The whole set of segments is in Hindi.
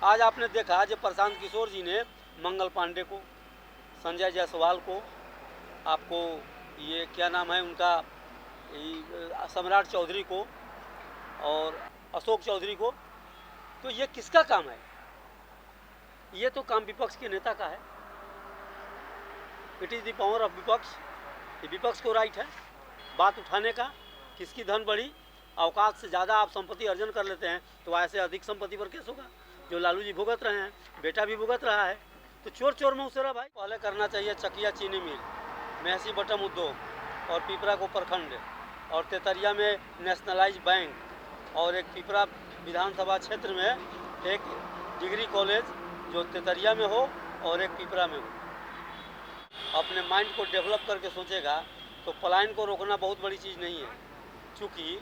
आज आपने देखा जो प्रशांत किशोर जी ने मंगल पांडे को, संजय जायसवाल को, आपको ये क्या नाम है उनका, सम्राट चौधरी को और अशोक चौधरी को, तो ये किसका काम है? ये तो काम विपक्ष के नेता का है। It is the power of विपक्ष। विपक्ष को राइट है बात उठाने का। किसकी धन बढ़ी, औकात से ज़्यादा आप संपत्ति अर्जन कर लेते हैं तो ऐसे अधिक संपत्ति पर केस होगा, जो लालू जी भुगत रहे हैं, बेटा भी भुगत रहा है। तो चोर चोर में उसेरा भाई। पहले करना चाहिए चकिया चीनी मिल, मेहसी बटम उद्योग और पिपरा को प्रखंड, और तेतरिया में नेशनलाइज बैंक, और एक पिपरा विधानसभा क्षेत्र में एक डिग्री कॉलेज जो तेतरिया में हो और एक पिपरा में हो। अपने माइंड को डेवलप करके सोचेगा तो पलायन को रोकना बहुत बड़ी चीज़ नहीं है, क्योंकि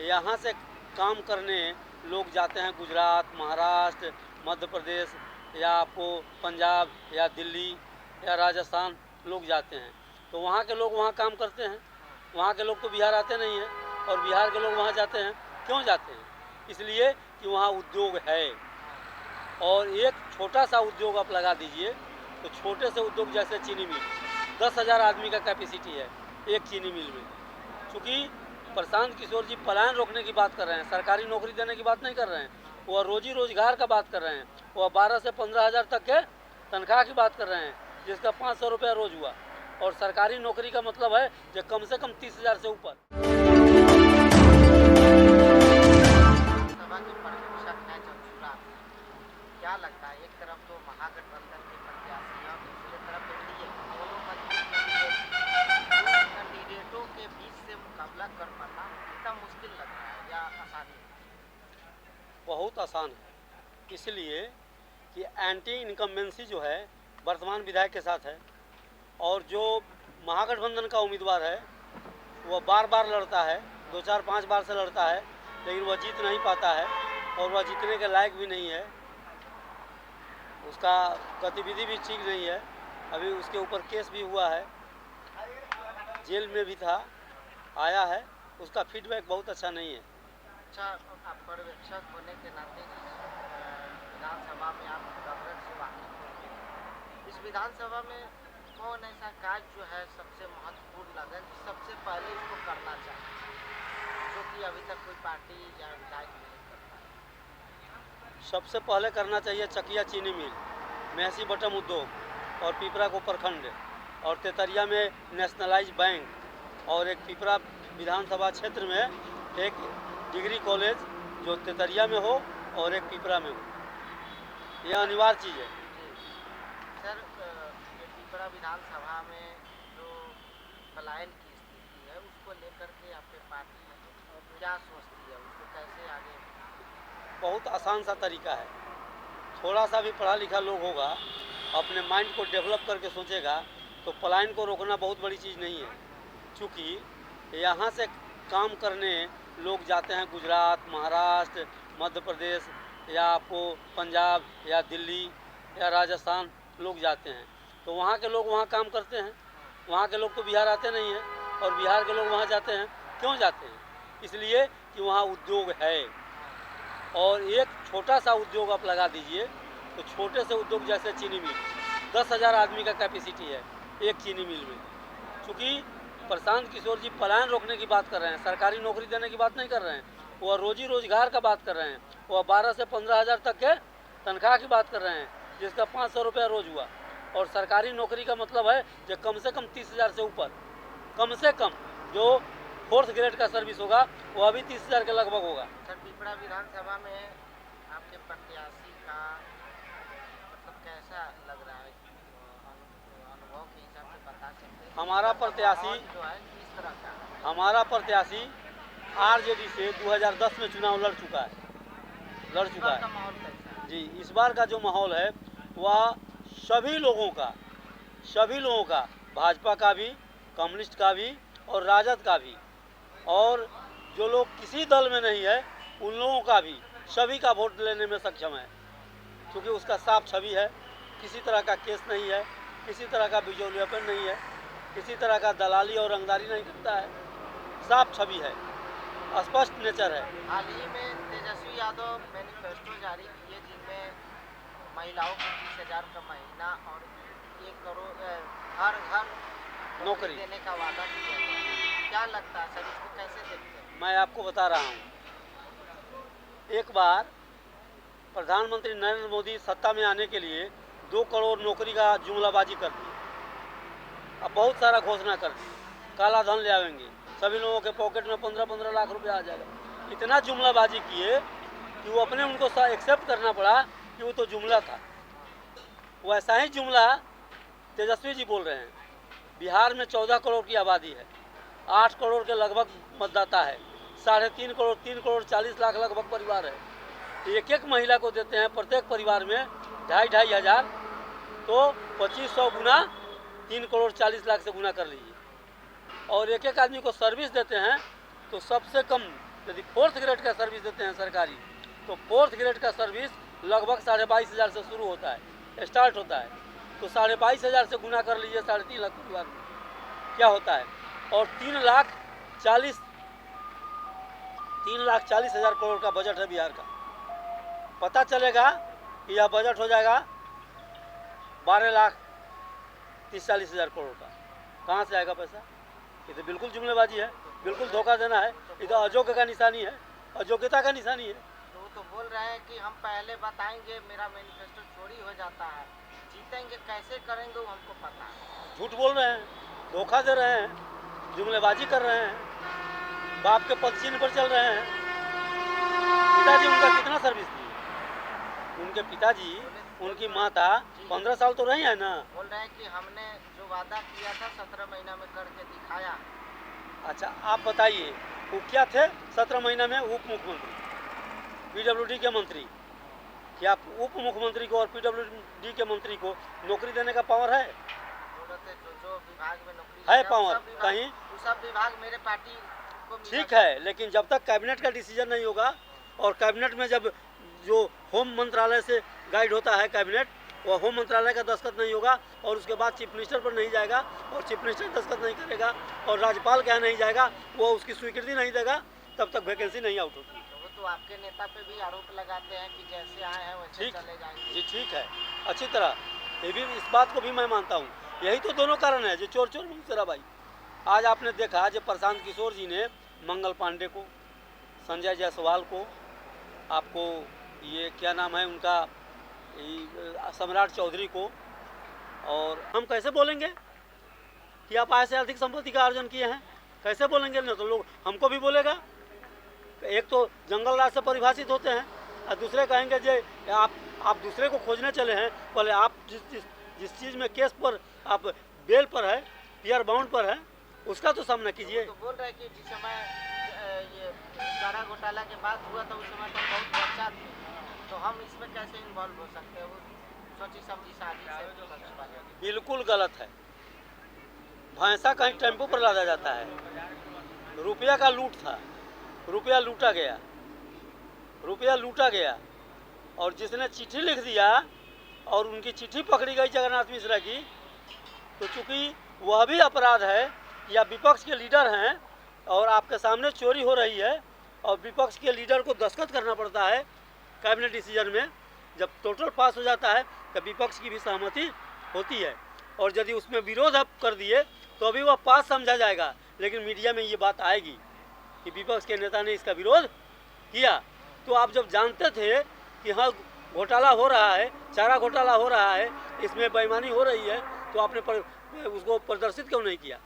यहाँ से काम करने लोग जाते हैं गुजरात, महाराष्ट्र, मध्य प्रदेश, या आपको पंजाब या दिल्ली या राजस्थान लोग जाते हैं। तो वहाँ के लोग वहाँ काम करते हैं। वहाँ के लोग तो बिहार आते नहीं हैं, और बिहार के लोग वहाँ जाते हैं। क्यों जाते हैं? इसलिए कि वहाँ उद्योग है। और एक छोटा सा उद्योग आप लगा दीजिए तो छोटे से उद्योग जैसे चीनी मिल, 10,000 आदमी का कैपेसिटी है एक चीनी मिल में। चूँकि प्रशांत किशोर जी पलायन रोकने की बात कर रहे हैं, सरकारी नौकरी देने की बात नहीं कर रहे हैं, वह रोजी रोजगार का बात कर रहे हैं। वह 12 से 15,000 तक के तनख्वाह की बात कर रहे हैं, जिसका 500 रुपया रोज हुआ। और सरकारी नौकरी का मतलब है जो कम से कम 30,000 से ऊपर। क्या लगता है, एक तरफ तो महागठबंधन के प्रत्याशी हैं और दूसरी तरफ एनडीए, दोनों कैंडिडेटों के बीच से मुकाबला कर पाना कितना मुश्किल लग रहा है या आसानी? बहुत आसान है, इसलिए कि एंटी इनकम्बेंसी जो है वर्तमान विधायक के साथ है, और जो महागठबंधन का उम्मीदवार है वह बार बार लड़ता है, 2, 4, 5 बार से लड़ता है, लेकिन वह जीत नहीं पाता है, और वह जीतने के लायक भी नहीं है। उसका गतिविधि भी ठीक नहीं है। अभी उसके ऊपर केस भी हुआ है, जेल में भी था, आया है, उसका फीडबैक बहुत अच्छा नहीं है। अच्छा, आप पर्यवेक्षक होने के नाते विधानसभा में आप कवरेज से वाकिफ होंगे। इस विधानसभा में कौन ऐसा कार्य जो है सबसे महत्वपूर्ण लगा, सबसे पहले इसको करना चाहिए, जो कि अभी तक कोई पार्टी या विधायक नहीं करता है? सबसे पहले करना चाहिए चकिया चीनी मिल, मेहसी बटम उद्योग और पिपरा को प्रखंड, और तेतरिया में नेशनलाइज बैंक, और एक पिपरा विधानसभा क्षेत्र में एक डिग्री कॉलेज जो तेतरिया में हो और एक पिपरा में हो। यह अनिवार्य चीज़ है। सर, पिपरा विधानसभा में जो पलायन की स्थिति है उसको लेकर के आपके पार्टी क्या सोचती है, उसको कैसे आगे? बहुत आसान सा तरीका है। थोड़ा सा भी पढ़ा लिखा लोग होगा, अपने माइंड को डेवलप करके सोचेगा तो पलायन को रोकना बहुत बड़ी चीज़ नहीं है, क्योंकि यहाँ से काम करने लोग जाते हैं गुजरात, महाराष्ट्र, मध्य प्रदेश, या आपको पंजाब या दिल्ली या राजस्थान लोग जाते हैं। तो वहाँ के लोग वहाँ काम करते हैं। वहाँ के लोग तो बिहार आते नहीं हैं, और बिहार के लोग वहाँ जाते हैं। क्यों जाते हैं? इसलिए कि वहाँ उद्योग है। और एक छोटा सा उद्योग आप लगा दीजिए तो छोटे से उद्योग जैसे चीनी मिल, 10,000 आदमी का कैपेसिटी है एक चीनी मिल में। चूँकि प्रशांत किशोर जी पलायन रोकने की बात कर रहे हैं, सरकारी नौकरी देने की बात नहीं कर रहे हैं, वह रोजी रोजगार का बात कर रहे हैं। वह 12 से 15,000 तक के तनख्वाह की बात कर रहे हैं, जिसका 500 रुपया रोज हुआ। और सरकारी नौकरी का मतलब है जो कम से कम 30,000 से ऊपर, कम से कम जो 4th ग्रेड का सर्विस होगा वह भी 30,000 के लगभग होगा। सर, पिपरा विधानसभा में आपके प्रत्याशी का मतलब कैसा लग रहा है, अनुभव के हिसाब से बता सकते हैं? हमारा प्रत्याशी जो है किस तरह का? हमारा प्रत्याशी आरजेडी से 2010 में चुनाव लड़ चुका है। माहौल कैसा है? जी, इस बार का जो माहौल है वह सभी लोगों का, भाजपा का भी, कम्युनिस्ट का भी और राजद का भी, और जो लोग किसी दल में नहीं है उन लोगों का भी, सभी का वोट लेने में सक्षम है, क्योंकि उसका साफ छवि है। किसी तरह का केस नहीं है, किसी तरह का बिचौलियापन नहीं है, किसी तरह का दलाली और रंगदारी नहीं करता है, साफ छवि है, स्पष्ट नेचर है। हाल ही में तेजस्वी यादव मैनिफेस्टो जारी किए जिनमें महिलाओं को 30,000 का महीना और 1 करोड़ हर घर नौकरी देने का वादा किया गया। क्या लगता है सर, इसको कैसे देखते हैं? मैं आपको बता रहा हूँ, एक बार प्रधानमंत्री नरेंद्र मोदी सत्ता में आने के लिए 2 करोड़ नौकरी का जुमलाबाजी कर दी। अब बहुत सारा घोषणा कर दी, काला धन ले आएंगे, सभी लोगों के पॉकेट में 15-15 लाख रुपया आ जाएगा। इतना जुमलाबाजी किए कि वो अपने उनको एक्सेप्ट करना पड़ा कि वो तो जुमला था। वैसा ही जुमला तेजस्वी जी बोल रहे हैं। बिहार में 14 करोड़ की आबादी है, 8 करोड़ के लगभग मतदाता है, 3.5 करोड़ 3 करोड़ 40 लाख लगभग परिवार है। एक एक महिला को देते हैं प्रत्येक परिवार में 2,500 हज़ार, तो 2500 गुना 3 करोड़ 40 लाख से गुना कर लीजिए। और एक एक आदमी को सर्विस देते हैं तो सबसे कम यदि 4th ग्रेड का सर्विस देते हैं सरकारी, तो 4th ग्रेड का सर्विस लगभग 22,500 से शुरू होता है, स्टार्ट होता है। तो 22,500 से गुना कर लीजिए 3.5 लाख परिवार में क्या होता है। और 3,40,000 करोड़ का बजट है बिहार का। पता चलेगा कि यह बजट हो जाएगा 12,30,40,000 करोड़ का। कहाँ से आएगा पैसा? ये तो बिल्कुल जुमलेबाजी है, बिल्कुल धोखा देना है। ये तो अयोग्य का निशानी है, अयोग्यता का निशानी है। तो वो तो बोल रहे हैं कि हम पहले बताएंगे, मेरा मैनिफेस्टो चोरी हो जाता है, जीतेंगे कैसे करेंगे वो हमको पता है। झूठ बोल रहे हैं, धोखा दे रहे हैं, जुमलेबाजी कर रहे हैं, बाप के पदचिन्ह पर चल रहे हैं। पिताजी उनका कितना सर्विस दी? उनके पिताजी, उनकी माता 15 साल तो रही है ना। बोल रहे हैं कि हमने जो वादा किया था 17 महीना में करके दिखाया। अच्छा, आप बताइए वो क्या थे 17 महीना में? उप मुख्यमंत्री, पीडब्ल्यूडी के मंत्री। क्या उप मुख्यमंत्री को और पीडब्ल्यूडी के मंत्री को नौकरी देने का पावर है? जो विभाग में नौकरी है पावर कहीं? वो सब विभाग मेरे पार्टी को मिला। ठीक है, लेकिन जब तक कैबिनेट का डिसीजन नहीं होगा और कैबिनेट में जब जो होम मंत्रालय से गाइड होता है कैबिनेट, वो होम मंत्रालय का दस्तखत नहीं होगा और उसके बाद चीफ मिनिस्टर पर नहीं जाएगा और चीफ मिनिस्टर दस्तखत नहीं करेगा और राज्यपाल के यहाँ नहीं जाएगा, वो उसकी स्वीकृति नहीं देगा, तब तक वैकेंसी नहीं आउट होती। तो वो तो आपके नेता पे भी आरोप लगाते हैं कि जैसे आए हैं वैसे चले जाएंगे। जी ठीक है, अच्छी तरह ये भी, इस बात को भी मैं मानता हूँ। यही तो दोनों कारण है जो चोर चोर मुंगेरा भाई। आज आपने देखा जो प्रशांत किशोर जी ने मंगल पांडे को, संजय जायसवाल को, आपको ये क्या नाम है उनका, सम्राट चौधरी को, और हम कैसे बोलेंगे कि आप ऐसे अधिक संपत्ति का अर्जन किए हैं? कैसे बोलेंगे? ना तो लोग हमको भी बोलेगा। एक तो जंगल राज से परिभाषित होते हैं और दूसरे कहेंगे जे आप दूसरे को खोजने चले हैं। पहले आप जिस चीज़ में केस पर आप बेल पर है, पीआर बाउंड पर है, उसका तो सामना कीजिए। तो बोल रहे हैं कि जिस समय ये चारा घोटाला के बाद हुआ था उस समय तो बहुत चर्चा थी, तो हम इसमें कैसे इन्वॉल्व हो सकते हैं? वो सोची समझी शादी से बिल्कुल गलत है। भैंसा कहीं टेम्पो पर लादा जाता है। रुपया का लूट था, रुपया लूटा गया और जिसने चिट्ठी लिख दिया और उनकी चिट्ठी पकड़ी गई जगन्नाथ मिश्रा की, तो चूंकि वह भी अपराध है कि आप विपक्ष के लीडर हैं और आपके सामने चोरी हो रही है और विपक्ष के लीडर को दस्तखत करना पड़ता है कैबिनेट डिसीजन में। जब टोटल पास हो जाता है तो विपक्ष की भी सहमति होती है और यदि उसमें विरोध आप कर दिए तो अभी वह पास समझा जाएगा, लेकिन मीडिया में ये बात आएगी कि विपक्ष के नेता ने इसका विरोध किया। तो आप जब जानते थे कि हाँ घोटाला हो रहा है, चारा घोटाला हो रहा है, इसमें बेईमानी हो रही है, तो आपने उसको प्रदर्शित क्यों नहीं किया?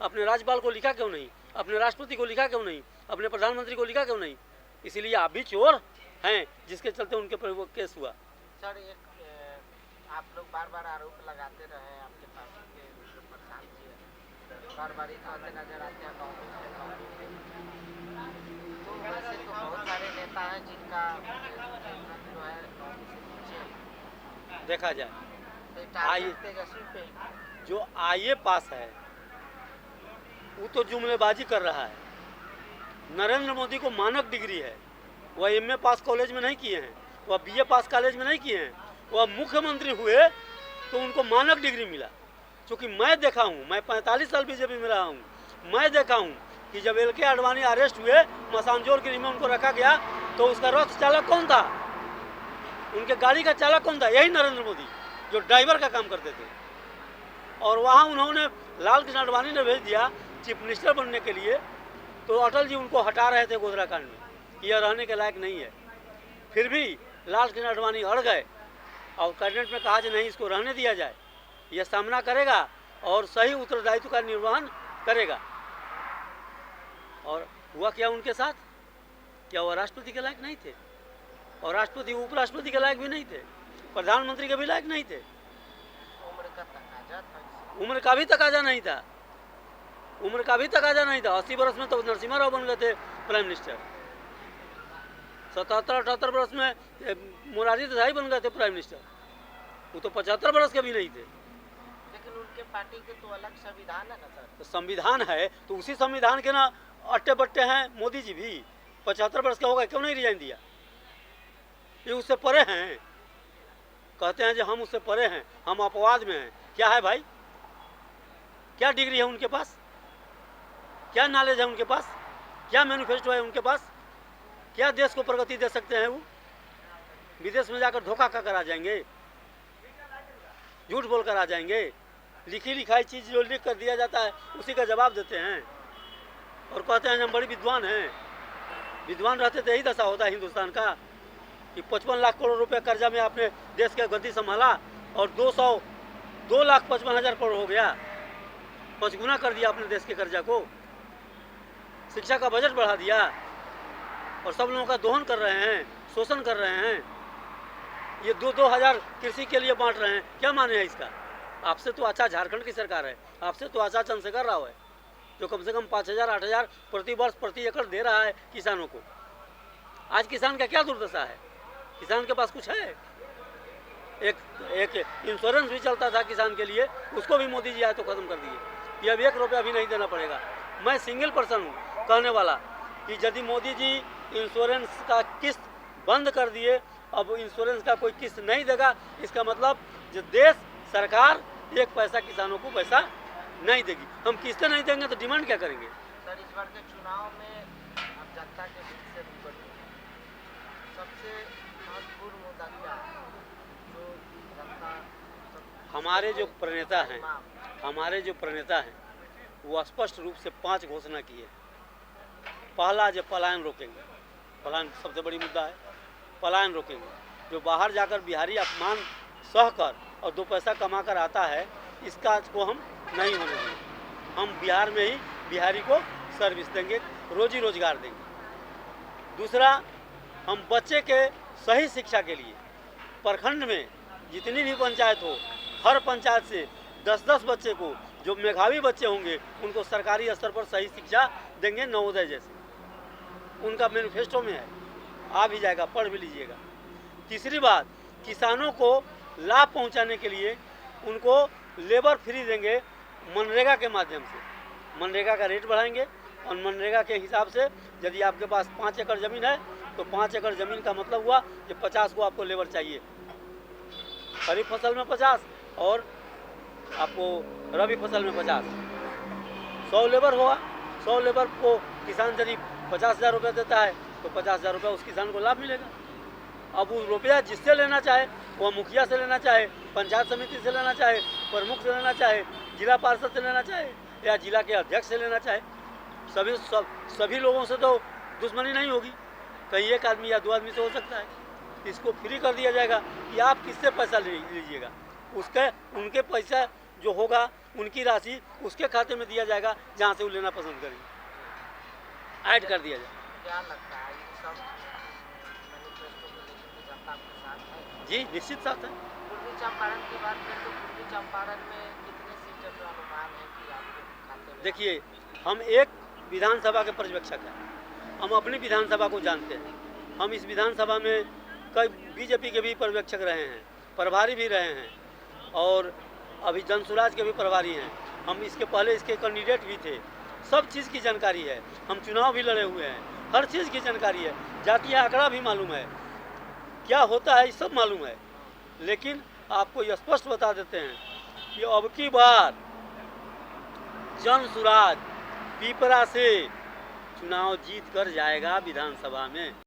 अपने राज्यपाल को लिखा क्यों नहीं? अपने राष्ट्रपति को लिखा क्यों नहीं? अपने प्रधानमंत्री को लिखा क्यों नहीं? इसीलिए आप भी चोर हैं, जिसके चलते उनके पर वो केस हुआ। सर एक आप लोग बार बार आरोप लगाते रहे, आपके पार्टी के जो प्रशांत जी है बार बार कहते नजर आते हैं कांग्रेस के। तो वैसे तो बहुत सारे नेता हैं जिनका जो है देखा जाए तेजस्वी पे जो आईए पास है वो तो जुमलेबाजी कर रहा है। नरेंद्र मोदी को मानक डिग्री है, वह एमए पास कॉलेज में नहीं किए हैं, वह बीए पास कॉलेज में नहीं किए हैं, वह मुख्यमंत्री हुए तो उनको मानक डिग्री मिला। क्योंकि मैं देखा हूँ, मैं 45 साल बीजेपी में रहा हूँ, मैं देखा हूँ कि जब LK आडवाणी अरेस्ट हुए, मसानजोर गिरी में उनको रखा गया, तो उसका रथ चालक कौन था? उनके गाड़ी का चालक कौन था? यही नरेंद्र मोदी, जो ड्राइवर का काम करते थे। और वहाँ उन्होंने लाल कृष्ण आडवाणी ने भेज दिया चीफ मिनिस्टर बनने के लिए, तो अटल जी उनको हटा रहे थे गोधरा कांड में, यह रहने के लायक नहीं है। फिर भी लाल कृष्ण आडवाणी अड़ गए और कैबिनेट में कहा कि नहीं, इसको रहने दिया जाए, यह सामना करेगा और सही उत्तरदायित्व का निर्वहन करेगा। और हुआ क्या उनके साथ? क्या वह राष्ट्रपति के लायक नहीं थे? और राष्ट्रपति उपराष्ट्रपति के लायक भी नहीं थे, प्रधानमंत्री के भी लायक नहीं थे। उम्र का तकाजा था, उम्र का भी तकाजा नहीं था, उम्र का भी तकाजा नहीं था। 80 वर्ष में तो नरसिम्हा राव बन गए थे प्राइम मिनिस्टर, 77-78 वर्ष में मोरारजी देसाई बन गए थे प्राइम मिनिस्टर, वो तो 75 वर्ष के भी नहीं थे। लेकिन उनके पार्टी के तो अलग संविधान है ना सर। तो संविधान है तो उसी संविधान के ना अट्टे बट्टे हैं मोदी जी भी। 75 वर्ष के हो गए, क्यों नहीं रिजाइन दिया? ये उससे परे हैं, कहते हैं कि हम उससे परे हैं, हम अपवाद में हैं। क्या है भाई? क्या डिग्री है उनके पास? क्या नॉलेज है उनके पास? क्या मैनिफेस्टो है उनके पास? क्या देश को प्रगति दे सकते हैं वो? विदेश में जाकर धोखा कर आ जाएंगे, झूठ बोल कर आ जाएंगे। लिखी लिखाई चीज़ जो लिख कर दिया जाता है उसी का जवाब देते हैं और कहते हैं हम बड़ी विद्वान हैं। विद्वान रहते तो यही दशा होता है हिंदुस्तान का कि 55 लाख करोड़ रुपए कर्जा में आपने देश का गद्दी संभाला और 2,55,000 करोड़ हो गया, 5 गुना कर दिया आपने देश के कर्जा को। शिक्षा का बजट बढ़ा दिया और सब लोगों का दोहन कर रहे हैं, शोषण कर रहे हैं। ये 2-2 हज़ार कृषि के लिए बांट रहे हैं। क्या माने है इसका? आपसे तो अच्छा झारखंड की सरकार है, आपसे तो अच्छा चंद्रशेखर राव है, जो कम से कम 5,000-8,000 प्रति वर्ष प्रति एकड़ दे रहा है किसानों को। आज किसान का क्या दुर्दशा है? किसान के पास कुछ है? एक इंश्योरेंस भी चलता था किसान के लिए, उसको भी मोदी जी आए तो ख़त्म कर दिए कि अब 1 रुपया भी नहीं देना पड़ेगा। मैं सिंगल पर्सन हूँ कहने वाला कि यदि मोदी जी इंश्योरेंस का किस्त बंद कर दिए, अब इंश्योरेंस का कोई किस्त नहीं देगा, इसका मतलब जो देश सरकार 1 पैसा किसानों को पैसा नहीं देगी। हम किस्तें नहीं देंगे तो डिमांड क्या करेंगे? सर, इस बार के चुनाव में अब जनता के बीच से निकल सबसे महत्वपूर्ण मुद्दा क्या है जो जनता हमारे जो प्रणेता हैं वो स्पष्ट रूप से 5 घोषणा की है। पहला, जो पलायन रोकेंगे, पलायन सबसे बड़ी मुद्दा है, पलायन रोकेंगे। जो बाहर जाकर बिहारी अपमान सह कर और 2 पैसा कमा कर आता है, इसका को हम नहीं होने देंगे। हम बिहार में ही बिहारी को सर्विस देंगे, रोजी रोजगार देंगे। दूसरा, हम बच्चे के सही शिक्षा के लिए प्रखंड में जितनी भी पंचायत हो, हर पंचायत से 10-10 बच्चे को, जो मेधावी बच्चे होंगे उनको सरकारी स्तर पर सही शिक्षा देंगे, नवोदय जैसे। उनका मैनिफेस्टो में है, आ भी जाएगा, पढ़ भी लीजिएगा। तीसरी बात, किसानों को लाभ पहुंचाने के लिए उनको लेबर फ्री देंगे मनरेगा के माध्यम से। मनरेगा का रेट बढ़ाएंगे और मनरेगा के हिसाब से यदि आपके पास 5 एकड़ ज़मीन है तो 5 एकड़ ज़मीन का मतलब हुआ कि 50 को आपको लेबर चाहिए। खरीफ फसल में 50 और आपको रबी फसल में 50, 100 लेबर होगा। 100 लेबर को किसान यदि 50,000 रुपये देता है तो 50,000 रुपये उस किसान को लाभ मिलेगा। अब वो रुपया जिससे लेना चाहे, वह मुखिया से लेना चाहे, पंचायत समिति से लेना चाहे, प्रमुख से लेना चाहे, जिला पार्षद से लेना चाहे या जिला के अध्यक्ष से लेना चाहे, सभी लोगों से तो दुश्मनी नहीं होगी, कहीं 1 आदमी या 2 आदमी से हो सकता है। इसको फ्री कर दिया जाएगा कि आप किससे पैसा लीजिएगा, उनके पैसा जो होगा, उनकी राशि उसके खाते में दिया जाएगा जहाँ से वो लेना पसंद करेंगे, ऐड कर दिया जाएगा। क्या लगता है ये सब मैनिफेस्टो को लेकर जनता के साथ है? जी, निश्चित साथ है। पूर्वी चंपारण की बात करें तो पूर्वी चंपारण में कितने सीटें का अनुमान है कि आपके खाते में? देखिए, हम एक विधानसभा के पर्यवेक्षक हैं, हम अपनी विधानसभा को जानते हैं। हम इस विधानसभा में कई बीजेपी के भी पर्यवेक्षक रहे हैं, प्रभारी भी रहे हैं और अभी जनसुराज के भी प्रभारी हैं। हम इसके पहले इसके कैंडिडेट भी थे। सब चीज़ की जानकारी है, हम चुनाव भी लड़े हुए हैं, हर चीज़ की जानकारी है, जातीय आंकड़ा भी मालूम है, क्या होता है ये सब मालूम है। लेकिन आपको ये स्पष्ट बता देते हैं कि अब की बार जनसुराज पीपरा से चुनाव जीत कर जाएगा विधानसभा में।